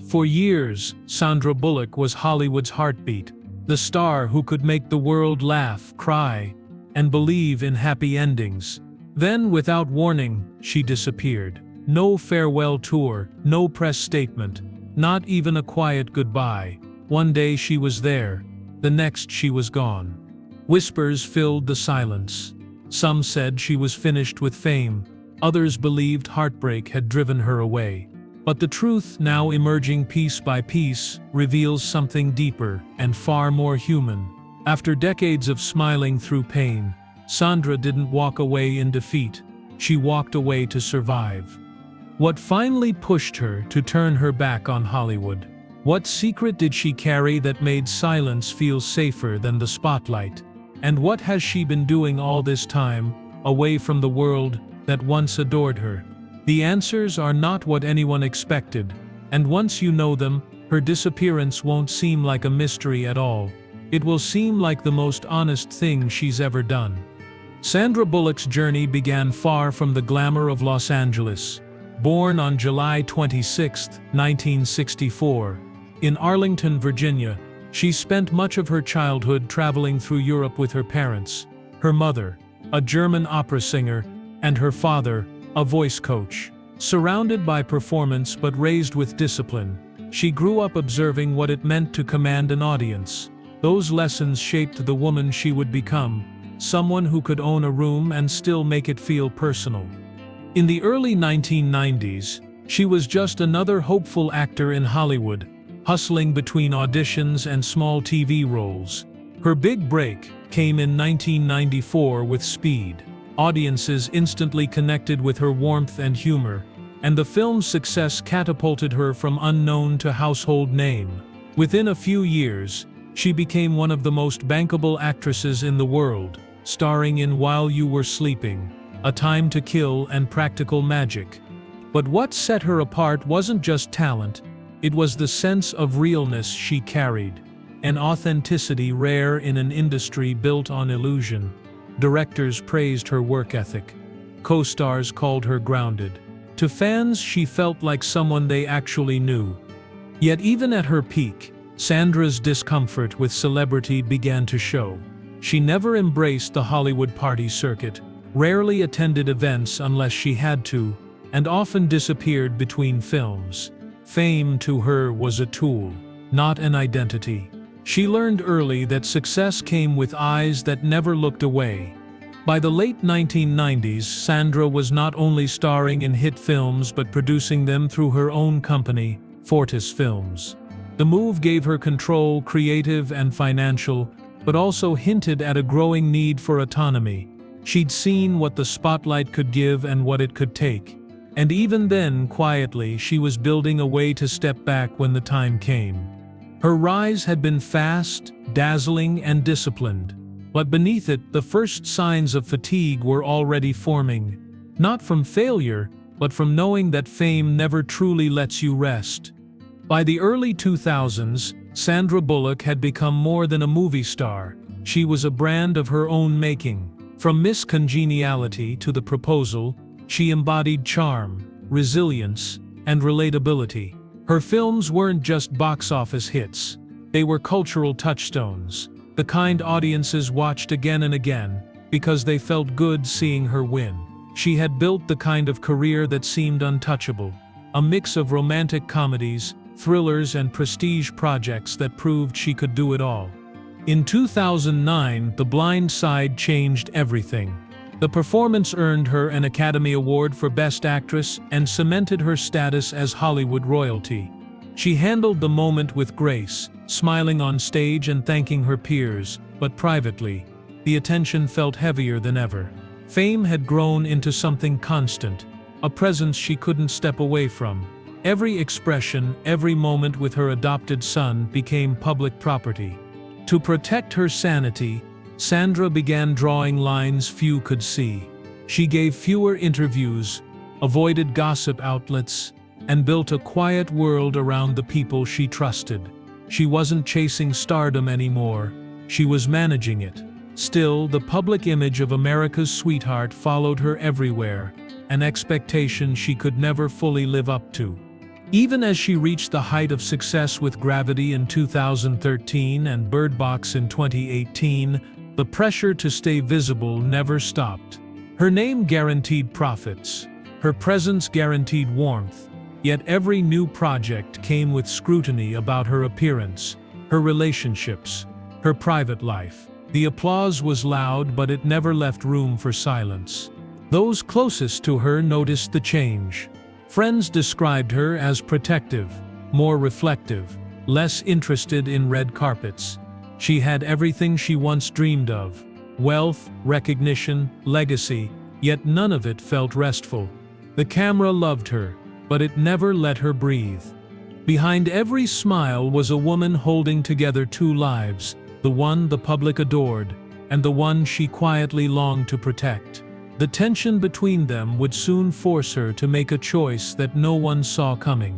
For years, Sandra Bullock was Hollywood's heartbeat, the star who could make the world laugh, cry, and believe in happy endings. Then, without warning, she disappeared. No farewell tour, no press statement, not even a quiet goodbye. One day she was there, the next she was gone. Whispers filled the silence. Some said she was finished with fame, others believed heartbreak had driven her away. But the truth, now emerging piece by piece, reveals something deeper and far more human. After decades of smiling through pain, Sandra didn't walk away in defeat. She walked away to survive. What finally pushed her to turn her back on Hollywood? What secret did she carry that made silence feel safer than the spotlight? And what has she been doing all this time, away from the world that once adored her? The answers are not what anyone expected, and once you know them, her disappearance won't seem like a mystery at all. It will seem like the most honest thing she's ever done. Sandra Bullock's journey began far from the glamour of Los Angeles. Born on July 26, 1964, in Arlington, Virginia, she spent much of her childhood traveling through Europe with her parents, her mother, a German opera singer, and her father, a voice coach. Surrounded by performance but raised with discipline, she grew up observing what it meant to command an audience. Those lessons shaped the woman she would become, someone who could own a room and still make it feel personal. In the early 1990s, she was just another hopeful actor in Hollywood, hustling between auditions and small TV roles. Her big break came in 1994 with Speed. Audiences instantly connected with her warmth and humor, and the film's success catapulted her from unknown to household name. Within a few years, she became one of the most bankable actresses in the world, starring in While You Were Sleeping, A Time to Kill, and Practical Magic. But what set her apart wasn't just talent, it was the sense of realness she carried, an authenticity rare in an industry built on illusion. Directors praised her work ethic. Co-stars called her grounded. To fans, she felt like someone they actually knew. Yet even at her peak, Sandra's discomfort with celebrity began to show. She never embraced the Hollywood party circuit, rarely attended events unless she had to, and often disappeared between films. Fame to her was a tool, not an identity. She learned early that success came with eyes that never looked away. By the late 1990s, Sandra was not only starring in hit films but producing them through her own company, Fortis Films. The move gave her control, creative and financial, but also hinted at a growing need for autonomy. She'd seen what the spotlight could give and what it could take. And even then, quietly, she was building a way to step back when the time came. Her rise had been fast, dazzling, and disciplined. But beneath it, the first signs of fatigue were already forming. Not from failure, but from knowing that fame never truly lets you rest. By the early 2000s, Sandra Bullock had become more than a movie star. She was a brand of her own making. From Miss Congeniality to The Proposal, she embodied charm, resilience, and relatability. Her films weren't just box office hits. They were cultural touchstones, the kind audiences watched again and again, because they felt good seeing her win. She had built the kind of career that seemed untouchable, a mix of romantic comedies, thrillers, and prestige projects that proved she could do it all. In 2009, The Blind Side changed everything. The performance earned her an Academy Award for Best Actress and cemented her status as Hollywood royalty. She handled the moment with grace, smiling on stage and thanking her peers, but privately, the attention felt heavier than ever. Fame had grown into something constant, a presence she couldn't step away from. Every expression, every moment with her adopted son became public property. To protect her sanity, Sandra began drawing lines few could see. She gave fewer interviews, avoided gossip outlets, and built a quiet world around the people she trusted. She wasn't chasing stardom anymore, she was managing it. Still, the public image of America's sweetheart followed her everywhere, an expectation she could never fully live up to. Even as she reached the height of success with Gravity in 2013 and Bird Box in 2018, the pressure to stay visible never stopped. Her name guaranteed profits. Her presence guaranteed warmth. Yet every new project came with scrutiny about her appearance, her relationships, her private life. The applause was loud, but it never left room for silence. Those closest to her noticed the change. Friends described her as protective, more reflective, less interested in red carpets. She had everything she once dreamed of: wealth, recognition, legacy, yet none of it felt restful. The camera loved her, but it never let her breathe. Behind every smile was a woman holding together two lives, the one the public adored, and the one she quietly longed to protect. The tension between them would soon force her to make a choice that no one saw coming.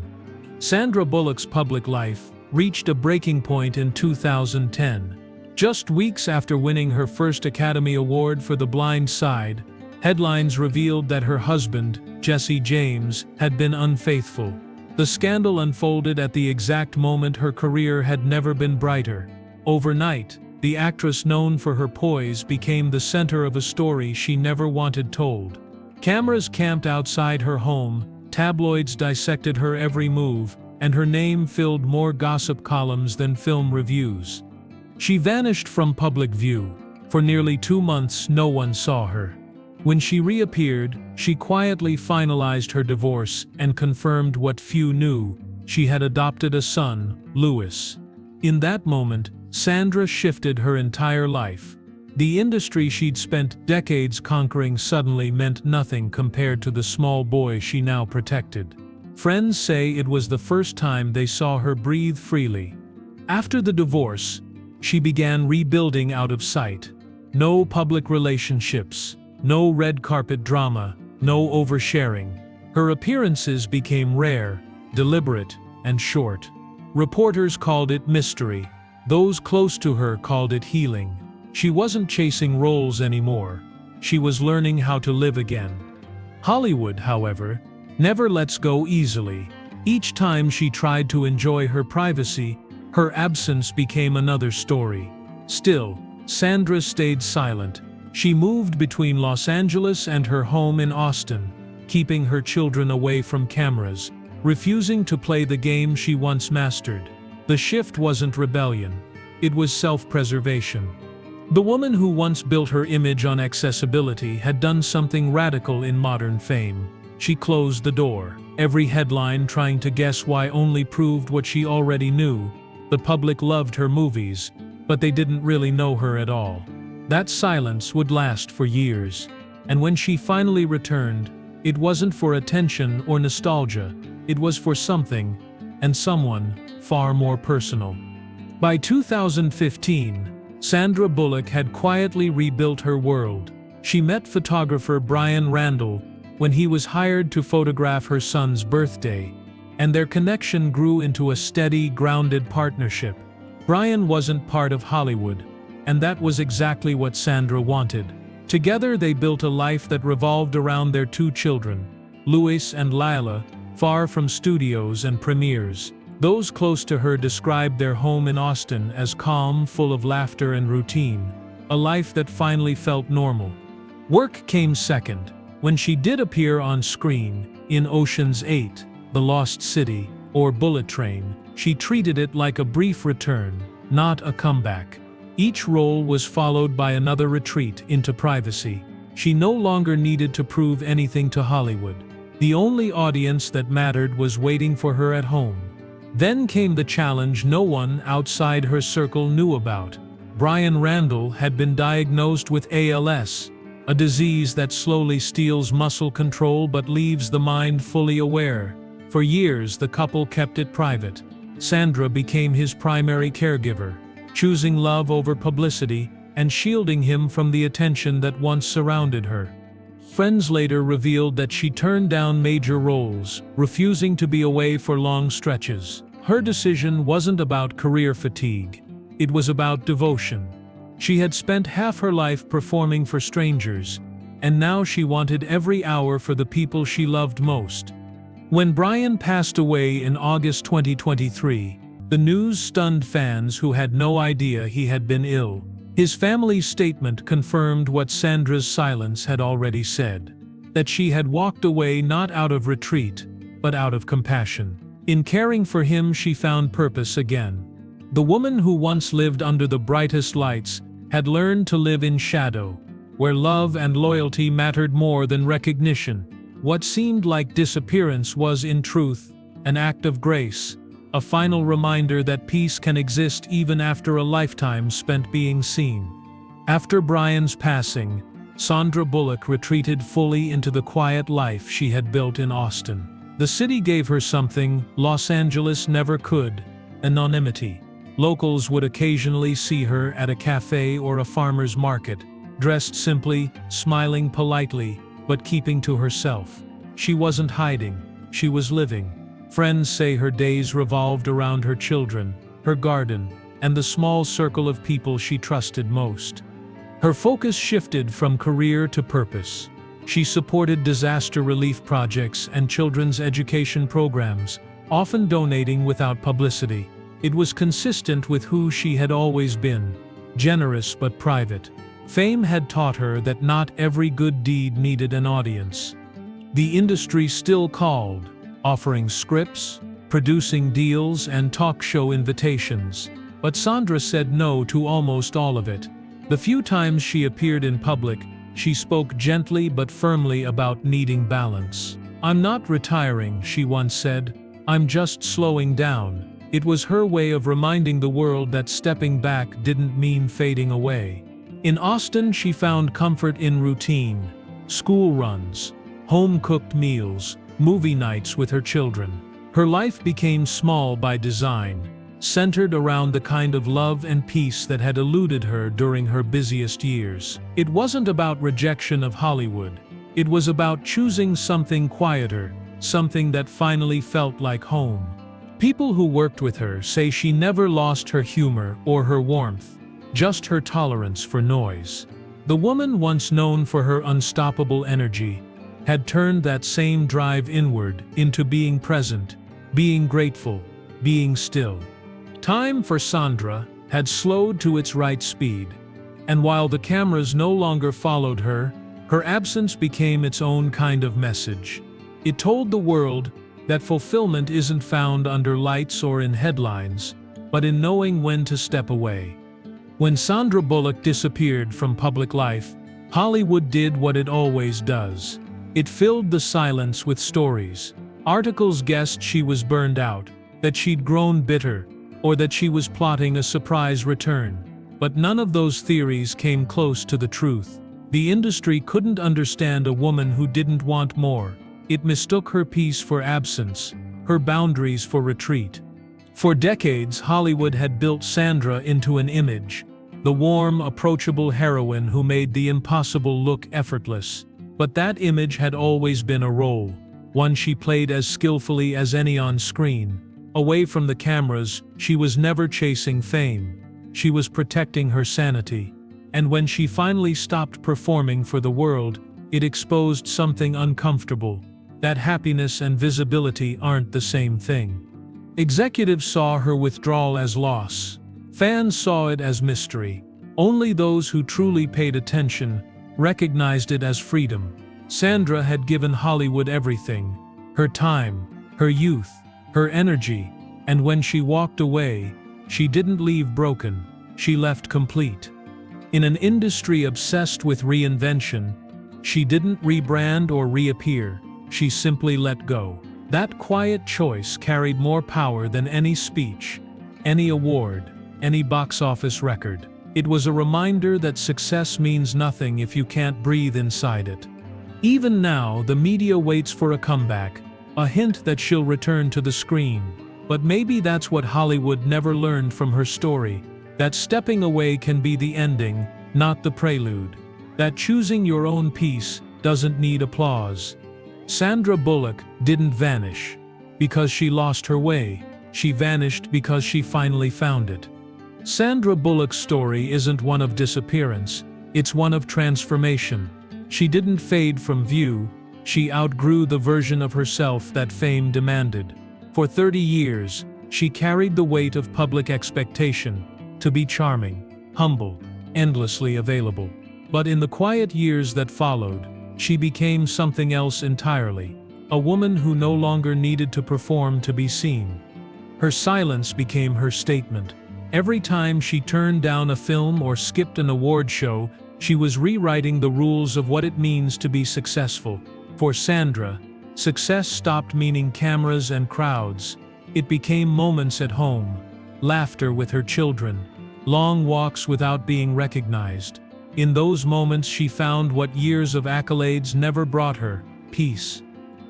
Sandra Bullock's public life reached a breaking point in 2010. Just weeks after winning her first Academy Award for The Blind Side, headlines revealed that her husband, Jesse James, had been unfaithful. The scandal unfolded at the exact moment her career had never been brighter. Overnight, the actress known for her poise became the center of a story she never wanted told. Cameras camped outside her home, tabloids dissected her every move, and her name filled more gossip columns than film reviews. She vanished from public view. For nearly 2 months, no one saw her. When she reappeared, she quietly finalized her divorce and confirmed what few knew: she had adopted a son, Louis. In that moment, Sandra shifted her entire life. The industry she'd spent decades conquering suddenly meant nothing compared to the small boy she now protected. Friends say it was the first time they saw her breathe freely. After the divorce, she began rebuilding out of sight. No public relationships, no red carpet drama, no oversharing. Her appearances became rare, deliberate, and short. Reporters called it mystery. Those close to her called it healing. She wasn't chasing roles anymore. She was learning how to live again. Hollywood, however, never lets go easily. Each time she tried to enjoy her privacy, her absence became another story. Still, Sandra stayed silent. She moved between Los Angeles and her home in Austin, keeping her children away from cameras, refusing to play the game she once mastered. The shift wasn't rebellion. It was self-preservation. The woman who once built her image on accessibility had done something radical in modern fame. She closed the door. Every headline trying to guess why only proved what she already knew. The public loved her movies, but they didn't really know her at all. That silence would last for years. And when she finally returned, it wasn't for attention or nostalgia. It was for something, and someone, far more personal. By 2015, Sandra Bullock had quietly rebuilt her world. She met photographer Brian Randall when he was hired to photograph her son's birthday, and their connection grew into a steady, grounded partnership. Brian wasn't part of Hollywood, and that was exactly what Sandra wanted. Together they built a life that revolved around their 2 children, Louis and Lila, far from studios and premieres. Those close to her described their home in Austin as calm, full of laughter and routine, a life that finally felt normal. Work came second. When she did appear on screen, in Ocean's 8, The Lost City, or Bullet Train, she treated it like a brief return, not a comeback. Each role was followed by another retreat into privacy. She no longer needed to prove anything to Hollywood. The only audience that mattered was waiting for her at home. Then came the challenge no one outside her circle knew about. Brian Randall had been diagnosed with ALS, a disease that slowly steals muscle control but leaves the mind fully aware. For years, the couple kept it private. Sandra became his primary caregiver, choosing love over publicity and shielding him from the attention that once surrounded her. Friends later revealed that she turned down major roles, refusing to be away for long stretches. Her decision wasn't about career fatigue. It was about devotion. She had spent half her life performing for strangers, and now she wanted every hour for the people she loved most. When Brian passed away in August 2023, the news stunned fans who had no idea he had been ill. His family's statement confirmed what Sandra's silence had already said, that she had walked away not out of retreat, but out of compassion. In caring for him, she found purpose again. The woman who once lived under the brightest lights had learned to live in shadow, where love and loyalty mattered more than recognition. What seemed like disappearance was, in truth, an act of grace, a final reminder that peace can exist even after a lifetime spent being seen. After Brian's passing, Sandra Bullock retreated fully into the quiet life she had built in Austin. The city gave her something Los Angeles never could: anonymity. Locals would occasionally see her at a cafe or a farmer's market, dressed simply, smiling politely, but keeping to herself. She wasn't hiding, she was living. Friends say her days revolved around her children, her garden, and the small circle of people she trusted most. Her focus shifted from career to purpose. She supported disaster relief projects and children's education programs, often donating without publicity. It was consistent with who she had always been, generous but private. Fame had taught her that not every good deed needed an audience. The industry still called, offering scripts, producing deals, and talk show invitations, but Sandra said no to almost all of it. The few times she appeared in public, she spoke gently but firmly about needing balance. "I'm not retiring," she once said. "I'm just slowing down." It was her way of reminding the world that stepping back didn't mean fading away. In Austin, she found comfort in routine: school runs, home-cooked meals, movie nights with her children. Her life became small by design, centered around the kind of love and peace that had eluded her during her busiest years. It wasn't about rejection of Hollywood. It was about choosing something quieter, something that finally felt like home. People who worked with her say she never lost her humor or her warmth, just her tolerance for noise. The woman once known for her unstoppable energy had turned that same drive inward into being present, being grateful, being still. Time for Sandra had slowed to its right speed, and while the cameras no longer followed her, her absence became its own kind of message. It told the world that fulfillment isn't found under lights or in headlines, but in knowing when to step away. When Sandra Bullock disappeared from public life, Hollywood did what it always does. It filled the silence with stories. Articles guessed she was burned out, that she'd grown bitter, or that she was plotting a surprise return. But none of those theories came close to the truth. The industry couldn't understand a woman who didn't want more. It mistook her peace for absence, her boundaries for retreat. For decades, Hollywood had built Sandra into an image, the warm, approachable heroine who made the impossible look effortless. But that image had always been a role, one she played as skillfully as any on screen. Away from the cameras, she was never chasing fame. She was protecting her sanity. And when she finally stopped performing for the world, it exposed something uncomfortable: that happiness and visibility aren't the same thing. Executives saw her withdrawal as loss. Fans saw it as mystery. Only those who truly paid attention recognized it as freedom. Sandra had given Hollywood everything: her time, her youth, her energy, and when she walked away, she didn't leave broken, she left complete. In an industry obsessed with reinvention, she didn't rebrand or reappear, she simply let go. That quiet choice carried more power than any speech, any award, any box office record. It was a reminder that success means nothing if you can't breathe inside it. Even now, the media waits for a comeback, a hint that she'll return to the screen. But maybe that's what Hollywood never learned from her story, that stepping away can be the ending, not the prelude. That choosing your own peace doesn't need applause. Sandra Bullock didn't vanish because she lost her way. She vanished because she finally found it. Sandra Bullock's story isn't one of disappearance, it's one of transformation. She didn't fade from view, She outgrew the version of herself that fame demanded. For 30 years, she carried the weight of public expectation to be charming, humble, endlessly available. But in the quiet years that followed, she became something else entirely, a woman who no longer needed to perform to be seen. Her silence became her statement. Every time she turned down a film or skipped an award show, she was rewriting the rules of what it means to be successful. For Sandra, success stopped meaning cameras and crowds. It became moments at home, laughter with her children, long walks without being recognized. In those moments she found what years of accolades never brought her: peace.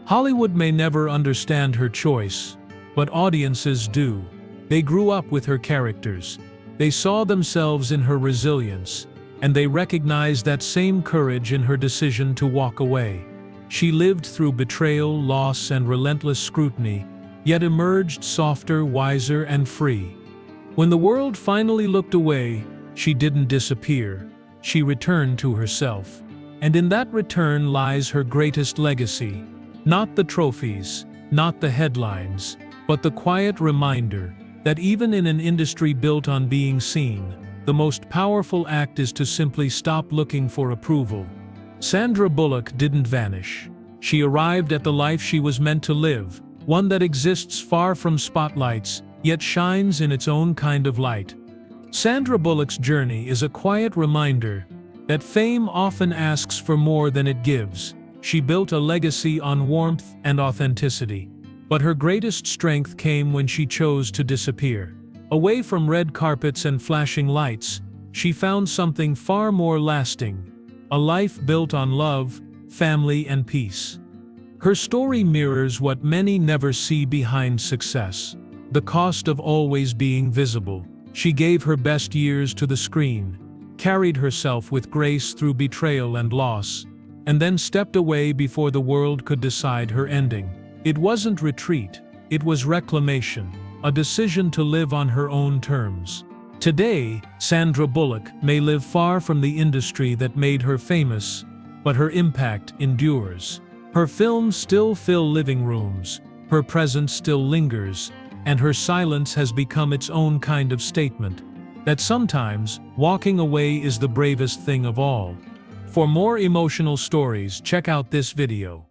Hollywood may never understand her choice, but audiences do. They grew up with her characters. They saw themselves in her resilience, and they recognized that same courage in her decision to walk away. She lived through betrayal, loss, and relentless scrutiny, yet emerged softer, wiser, and free. When the world finally looked away, she didn't disappear. She returned to herself. And in that return lies her greatest legacy. Not the trophies, not the headlines, but the quiet reminder that even in an industry built on being seen, the most powerful act is to simply stop looking for approval. Sandra Bullock didn't vanish. She arrived at the life she was meant to live, one that exists far from spotlights, yet shines in its own kind of light. Sandra Bullock's journey is a quiet reminder that fame often asks for more than it gives. She built a legacy on warmth and authenticity. But her greatest strength came when she chose to disappear. Away from red carpets and flashing lights, she found something far more lasting: a life built on love, family, and peace. Her story mirrors what many never see behind success: the cost of always being visible. She gave her best years to the screen, carried herself with grace through betrayal and loss, and then stepped away before the world could decide her ending. It wasn't retreat, it was reclamation, a decision to live on her own terms. Today, Sandra Bullock may live far from the industry that made her famous, but her impact endures. Her films still fill living rooms, her presence still lingers, and her silence has become its own kind of statement that sometimes walking away is the bravest thing of all. For more emotional stories, check out this video.